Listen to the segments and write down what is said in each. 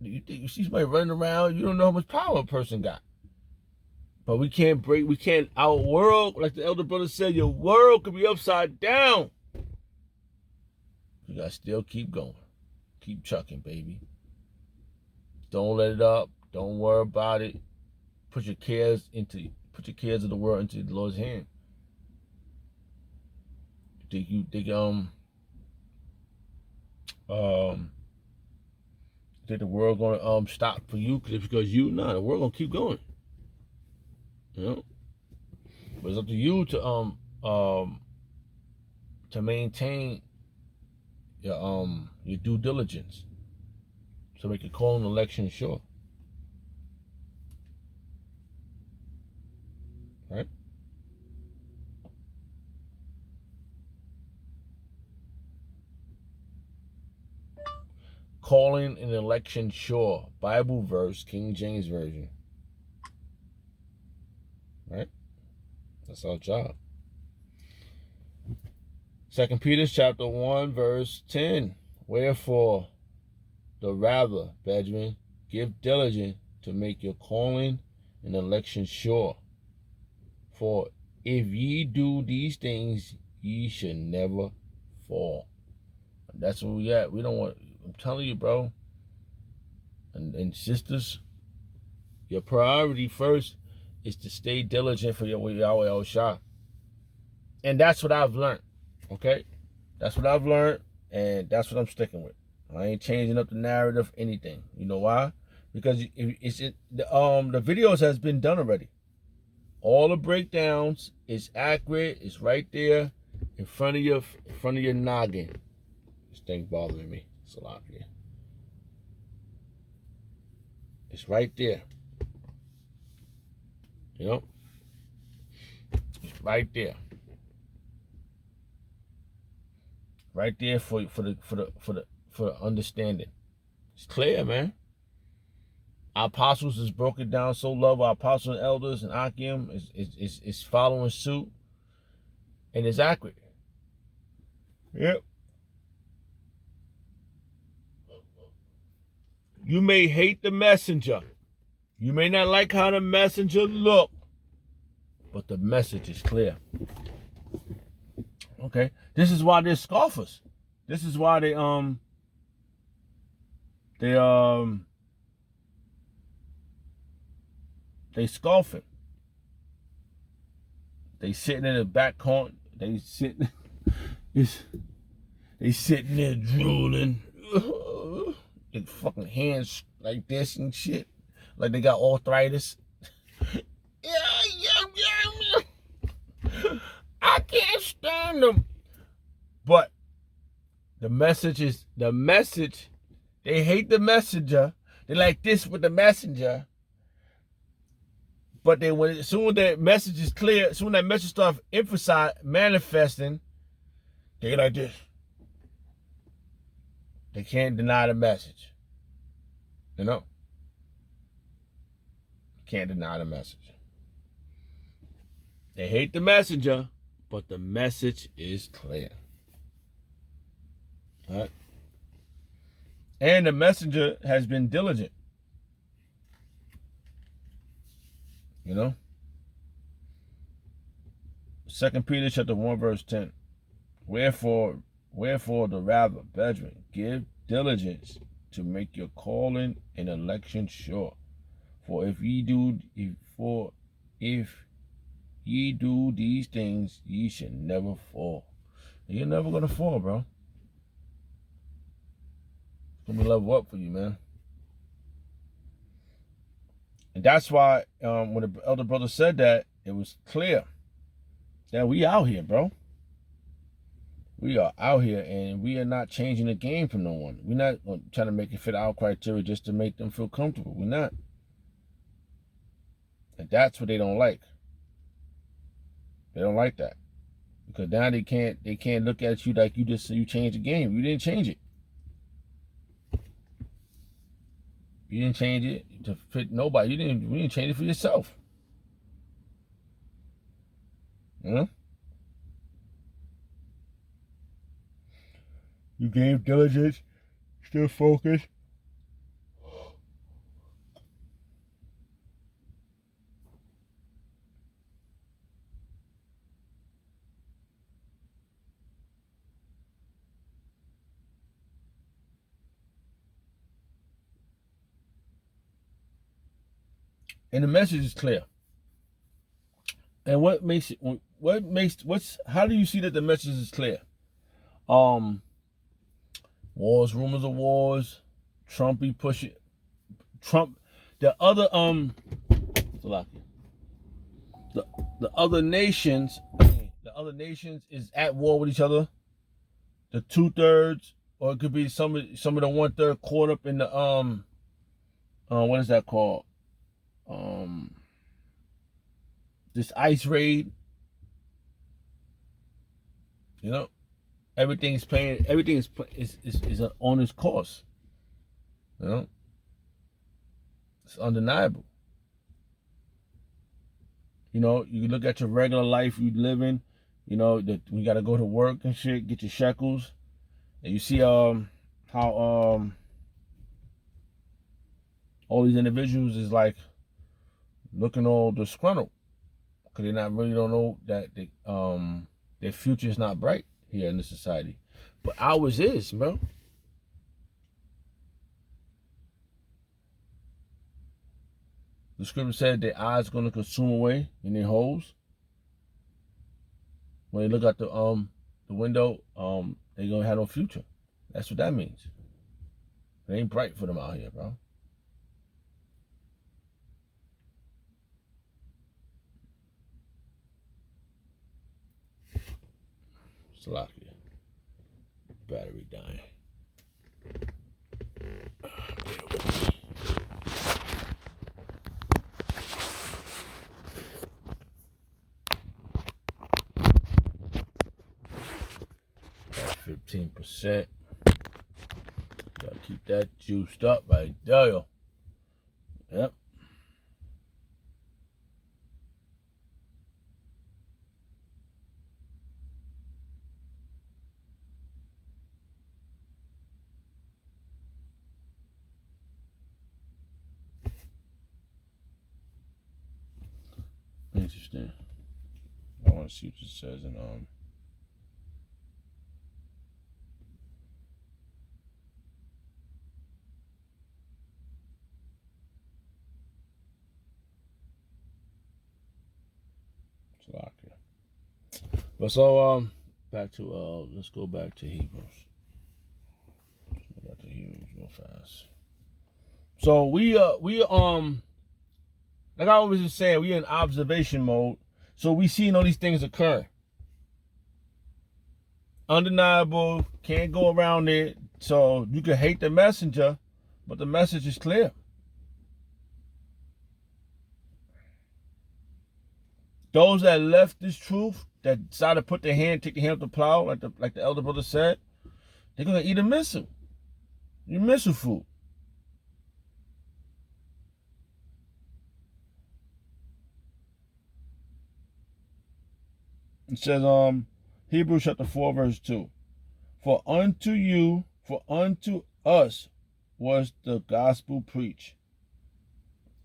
You think you see somebody running around, you don't know how much power a person got. But we can't our world, like the elder brother said, your world could be upside down. You gotta still keep going. Keep chucking, baby. Don't let it up. Don't worry about it. Put your cares of the world into the Lord's hand. You think the world gonna stop for you because you? Nah, the world gonna keep going. You know? But it's up to you to maintain your due diligence to make your call and election sure. Right? Calling an election sure. Bible verse, King James Version. Right? That's our job. 2 Peter chapter 1, verse 10. Wherefore, the rather, Benjamin, give diligence to make your calling and election sure. For if ye do these things, ye should never fall. And that's where we at. We don't want, I'm telling you, bro. And sisters, your priority first is to stay diligent for your Yahweh El Shah. And that's what I've learned. Okay? That's what I've learned, and that's what I'm sticking with. I ain't changing up the narrative, anything. You know why? Because the videos has been done already. All the breakdowns is accurate. It's right there in front of your noggin. This thing bothering me. It's a lot here. It's right there. You know? It's right there. Right there for the understanding. It's clear, man. Our apostles is broken down so love. Our apostles and elders and Akim is following suit, and it's accurate. Yep. You may hate the messenger. You may not like how the messenger look, but the message is clear. Okay, this is why they're scoffers. This is why they scoffing. They sitting in the back corner. They sitting there drooling. Their fucking hands like this and shit, like they got arthritis. Yeah. I can't stand them. But the message. They hate the messenger. They like this with the messenger. But then as soon as that message is clear, as soon as that message starts manifesting, they like this. They can't deny the message. You know? Can't deny the message. They hate the messenger, but the message is clear. All right? And the messenger has been diligent. You know? 2 Peter chapter 1, verse 10. Wherefore the rather, brethren, give diligence to make your calling and election sure. For if ye do these things, ye should never fall. And you're never gonna fall, bro. It's gonna be level up for you, man. And that's why when the elder brother said that, it was clear that we out here, bro. We are out here, and we are not changing the game for no one. We're not trying to make it fit our criteria just to make them feel comfortable. We're not. And that's what they don't like. They don't like that. Because now they can't look at you like you changed the game. You didn't change it. You didn't change it to fit nobody. You didn't change it for yourself. You gave diligence, still focused. And the message is clear. And how do you see that the message is clear? Wars, rumors of wars, Trumpy pushing Trump, the other the other nations, is at war with each other. The 2/3, or it could be some of the 1/3 caught up in the what is that called? This ICE raid. You know, everything is on its course. You know, it's undeniable. You know, you look at your regular life you live in. You know that we got to go to work and shit, get your shekels, and you see how all these individuals is like looking all disgruntled because they don't know that their future is not bright here in this society, but ours is, bro. The scripture said their eyes are gonna consume away in their holes. When they look out the window, they gonna have no future. That's what that means. It ain't bright for them out here, bro. Salakia. Battery dying. 15%. Gotta keep that juiced up right there. Yep. Interesting. I want to see what it says in But so back to let's go back to Hebrews. Let's go back to Hebrews real fast. So we like I always was saying, we in observation mode. So we seeing all these things occur. Undeniable, can't go around it. So you can hate the messenger, but the message is clear. Those that left this truth, that decided to put their hand, take the hand off the plow, like the elder brother said, they're gonna eat a missile. Your missile food. It says Hebrews chapter 4, verse 2. For unto us was the gospel preached.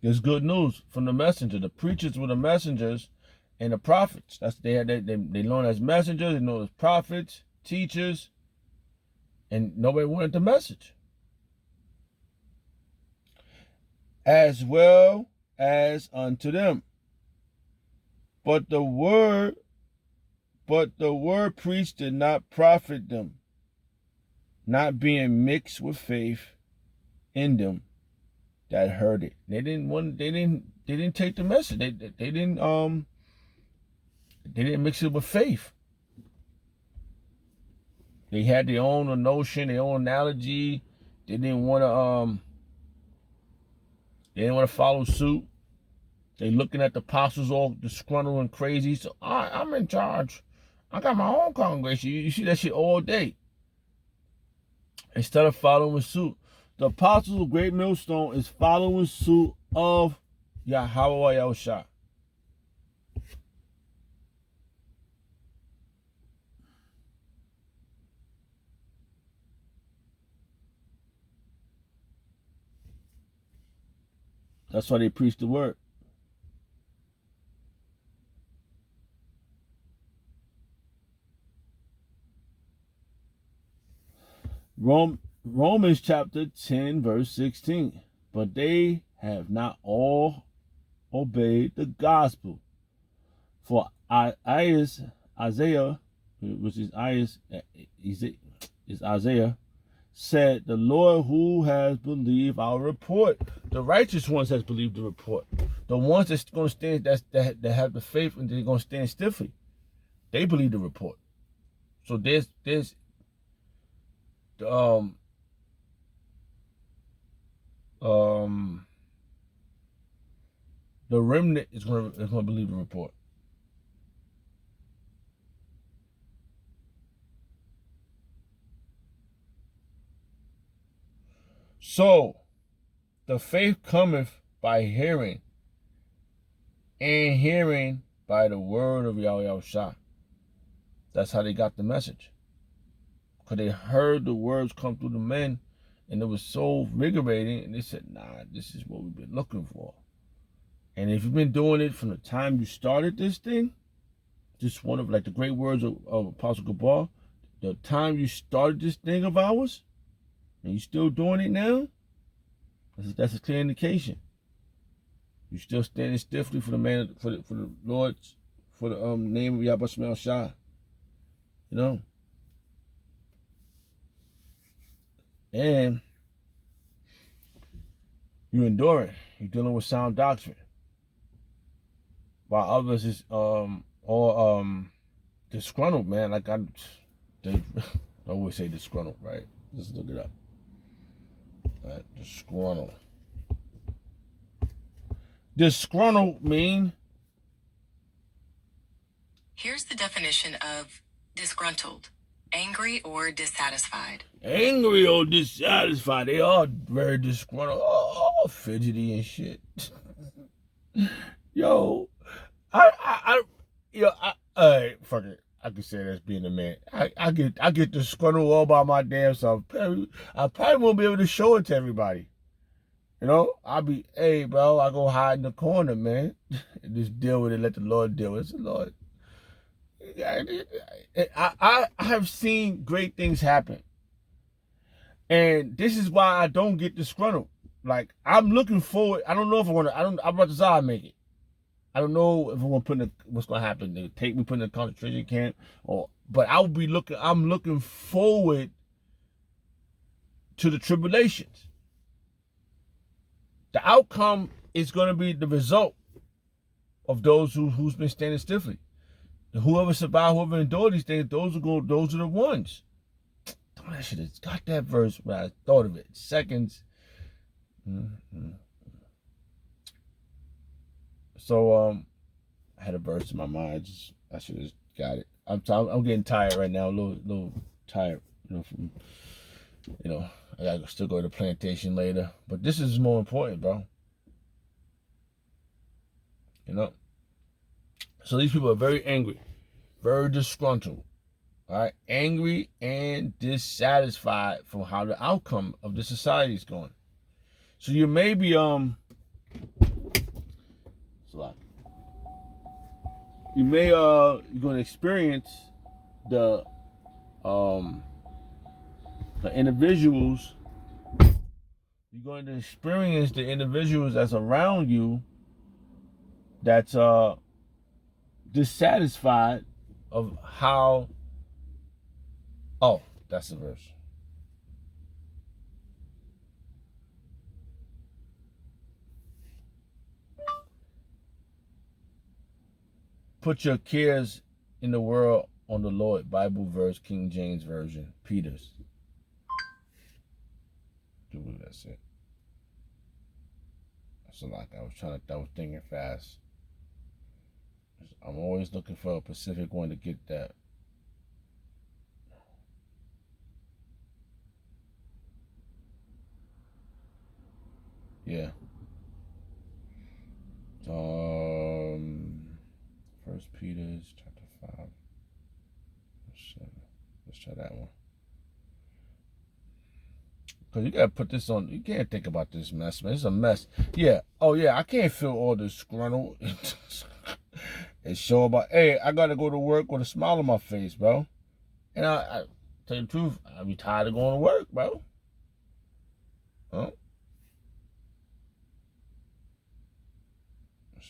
There's good news from the messenger. The preachers were the messengers and the prophets. That's they known as messengers, they known as prophets, teachers, and nobody wanted the message. As well as unto them. But the word preached did not profit them, not being mixed with faith in them that heard it. They didn't take the message. They didn't mix it with faith. They had their own notion, their own analogy. They didn't want to follow suit. They looking at the apostles all disgruntled and crazy. So I'm in charge. I got my own congregation. You see that shit all day. Instead of following suit. The apostles of Great Millstone is following suit of Yahweh Yahushua. That's why they preach the word. Romans chapter 10, verse 16. But they have not all obeyed the gospel. For Isaiah, which is Isaiah, said, "The Lord who has believed our report." The righteous ones has believed the report. The ones that's going to stand, that have the faith and they're going to stand stiffly, they believe the report. So there's the remnant is going to believe the report. So the faith cometh by hearing, and hearing by the word of Yahweh Shah. That's how they got the message. Because they heard the words come through the men, and it was so invigorating, and they said, nah, this is what we've been looking for. And if you've been doing it from the time you started this thing, just one of like the great words of Apostle Gabar, the time you started this thing of ours, and you're still doing it now, that's a clear indication. You're still standing stiffly for the man, for the Lord's, for the name of Yahweh Shemel Shah. You know? And you endure it. You're dealing with sound doctrine. While others is all disgruntled, man. Like I always say disgruntled, right? Just look it up. Right? Disgruntled. Disgruntled mean? Here's the definition of disgruntled: angry or dissatisfied. Angry or dissatisfied. They are very disgruntled. Oh, fidgety and shit. Yo, fuck it. I can say that's being a man. I get disgruntled all by my damn self. I probably won't be able to show it to everybody. You know, I'll be, hey, bro, I go hide in the corner, man. Just deal with it. Let the Lord deal with it. It's the Lord. I have seen great things happen. And this is why I don't get disgruntled. Like, I'm looking forward. I don't know if I want to, I'm about to say make it. I don't know if I'm going to what's going to happen. They take me, put in a concentration camp. But I'm looking forward to the tribulations. The outcome is going to be the result of those who's been standing stiffly. Whoever survived, whoever endured these things, those are the ones. I should have got that verse when I thought of it. Seconds. So I had a verse in my mind. I should have got it. I'm getting tired right now. A little tired. I gotta still go to the plantation later. But this is more important, bro. You know. So these people are very angry, very disgruntled. All right, angry and dissatisfied from how the outcome of the society is going. So you may be you may you're going to experience the individuals. You're going to experience the individuals that's around you that's dissatisfied of how. Oh, that's the verse. Put your cares in the world on the Lord. Bible verse, King James Version, Peters. That's it. That's a lot. I was thinking fast. I'm always looking for a Pacific one to get that. Yeah. First Peter's chapter 5. Let's try that one. Because you got to put this on. You can't think about this mess, man. It's a mess. Yeah. Oh, yeah. I can't feel all this disgruntled. It's show about, hey, I got to go to work with a smile on my face, bro. And I tell you the truth, I be tired of going to work, bro. Huh?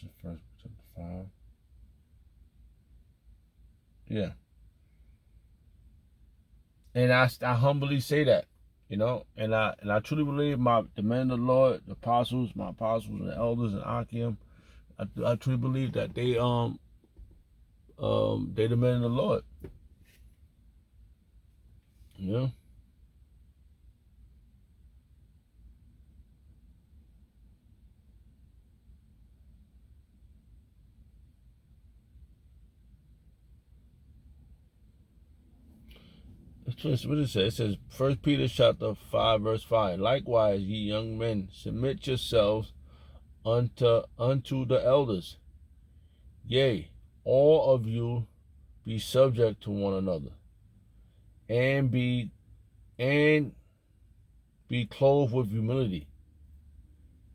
This is First chapter 5. Yeah. And I humbly say that, you know, and I truly believe the men of the Lord, the apostles, my apostles and the elders and Akim, I truly believe that they the men of the Lord. You know? What it says? It says, 1 Peter chapter 5, verse 5. Likewise, ye young men, submit yourselves unto the elders. Yea, all of you be subject to one another, and be clothed with humility.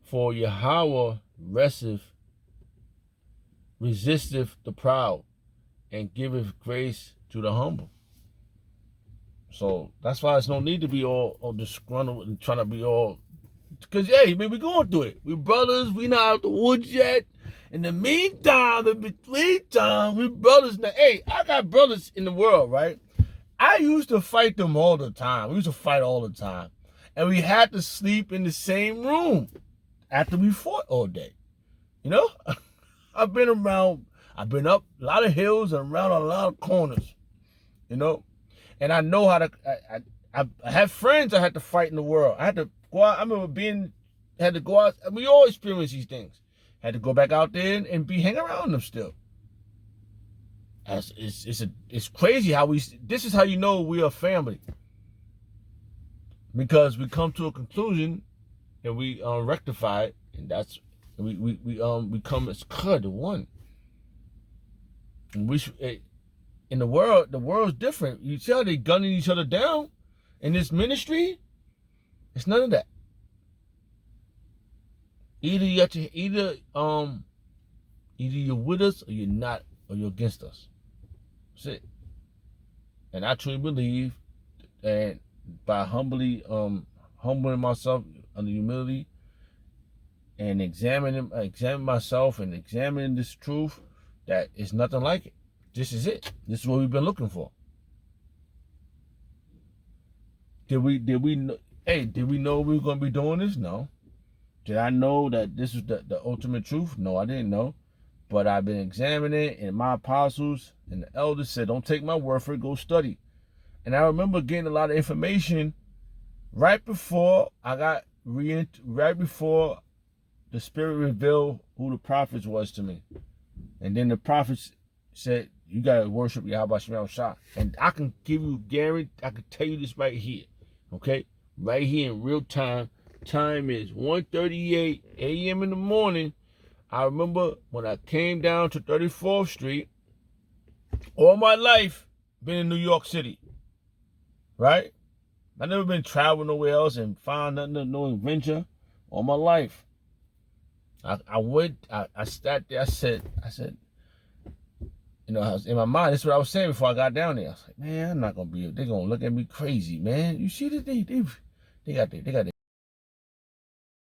For Yahweh resisteth the proud, and giveth grace to the humble. So that's why there's no need to be all disgruntled and trying to be all, because hey, man, we going through it. We brothers, we not out the woods yet. In the meantime, we brothers now. Hey, I got brothers in the world, right? I used to fight them all the time. We used to fight all the time. And we had to sleep in the same room after we fought all day. You know? I've been up a lot of hills and around a lot of corners. You know? And I know how to, I have friends I had to fight in the world. I had to go out, I remember had to go out, we all experience these things. Had to go back out there and hang around them still. It's crazy how this is how you know we are family. Because we come to a conclusion and we rectify it, and that's, we come as one. And in the world's different. You see how they gunning each other down in this ministry? It's none of that. Either you're with us or you're not, or you're against us. That's it. And I truly believe that by humbling myself under humility and examining myself and examining this truth, that it's nothing like it. This is it. This is what we've been looking for. Did we know we were going to be doing this? No. Did I know that this is the ultimate truth? No, I didn't know. But I've been examining it, and my apostles and the elders said, don't take my word for it, go study. And I remember getting a lot of information right before the Spirit revealed who the prophets was to me. And then the prophets said, you got to worship Yahweh Shem Shah. And I can give you I can tell you this right here. Okay? Right here in real time. Time is 1:38 a.m. in the morning. I remember when I came down to 34th Street, all my life been in New York City. Right? I never been traveling nowhere else and found nothing, no adventure all my life. I sat there, I said, you know, I was in my mind, that's what I was saying before I got down there. I was like, man, I'm not gonna they're gonna look at me crazy, man. You see that they got